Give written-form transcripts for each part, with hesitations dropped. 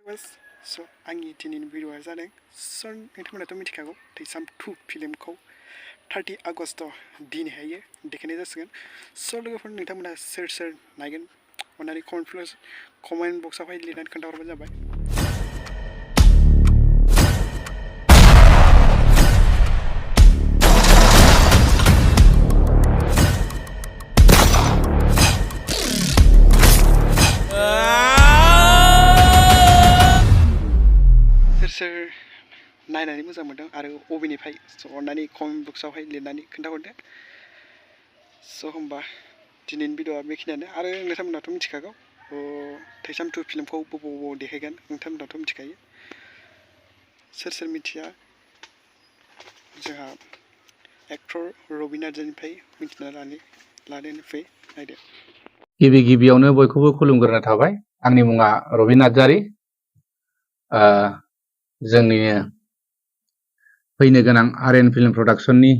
स' आंनि दिनैनि भिडिअ'आ जादों स' नोंथांमोनाथ' मिथिखागौ थैसाम 2 फिल्मखौ 30 आगस्ट दिनैहायो देखायनाय जासिगोन स' लोगोफोर नोंथांमोना सोर सोर नायगोन अननानै कमेन्ट बक्सआवहाय लिरनानै खोन्थाहरबानो जाबाय। सोर नायनानै मोजां मोनदों आरो अबेनिफ्राय स' अननानै कमेन्ट बक्सआवहाय लिरनानै खोन्थाहरदो। स' होमबा दिनैनि भिडिअ'आ बेखिनियानो आरो नोंथांमोनाथ' मिथिखागौ थैसाम 2 फिल्मखौ बबाव देखायगोन नोंथांमोनाथ' मिथिखायो। सोर मिथिया जोंहा एक्टर रबि नार्जारिनिफ्राय मिथिना लानो फै नायदो। गिबियावनो बयखौबो खुलुमग्रोनाय थाबाय। आंनि मुङा रबि नार्जारि। जोंनिनो फैनो गोनां आर्यन फिल्म प्रडाक्शननि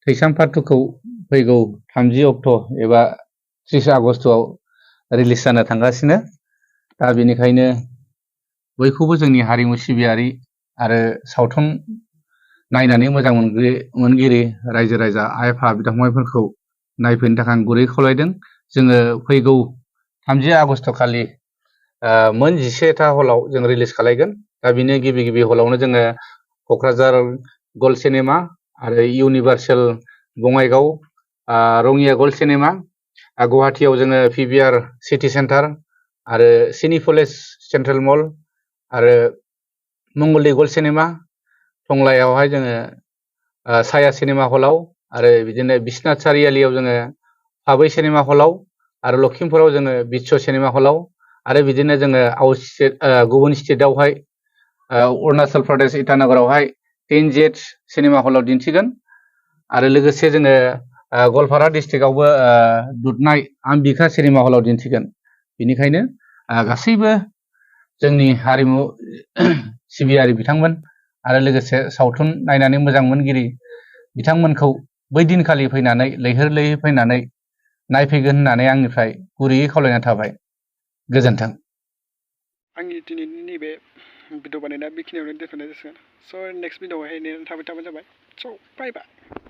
थैसाम पार्ट 2 खौ फैगौ 30 अक्ट' एबा 30 आगस्ट'आव रिलिज जानो थांगासिनो। दा बेनिखायनो बयखौबो जोंनि हारिमु सिबियारि आरो सावथुन नायनानै मोजां मोनगिरि रायजो राजा आइ आफा बिदा फंबायफोरखौ नायफैनो थाखाय आं गुरै खावलायदों। जोङो फैगौ 30 आगस्ट' खालि मोन 11टा हलाव जों रिलिज खालायगोन। दा बिनि गिबि हलावनो जोङो क'क्राझार गल्ड सिनेमा आरो universal Bongaigaon Rangia gold cinema, गुवाहाटियाव जोङो पिभिआर सिटि सेन्टार आरो सिनिपलेक्स सेन्ट्रेल मल आरो मंगलदै गल्ड सिनेमा, टंलायावहाय जोङो साया सिनेमा हलाव आरो बिदिनो बिश्वनाथ सारियालियाव जोङो पाबै सिनेमा हलाव आरो लखिमपुराव जोङो बिस्व सिनेमा हलाव आरो बिदिनो जोङो गुबुन स्टेटआवहाय अरुणाचल प्रदेश इटानगरावहाय 10Z सिनेमा हलाव दिन्थिगोन आरो लोगोसे जोङो गवालपारा डिस्ट्रिक्टआवबो दुधनाय आम्बिका सिनेमा हलाव दिन्थिगोन। बेनिखायनो गासैबो जोंनि हारिमु सिबियारि बिथांमोन आरो लोगोसे सावथुन नायनानै मोजां मोनगिरि बिथांमोनखौ बै दिनखालि फैनानै लैहोर फैनानै नायफैगोन होननानै आंनिफ्राय गुरैयै खावलायनाय थाबाय। गोजोन्थों। आंनि दिनैनि नैबे भिडिअ बानायनाया बेखिनियावनो दोनथ'नाय जासिगोन। स' नेक्स्ट भिडिअआवहाय नेनानै थाबानो जाबाय। स' बाय बाय।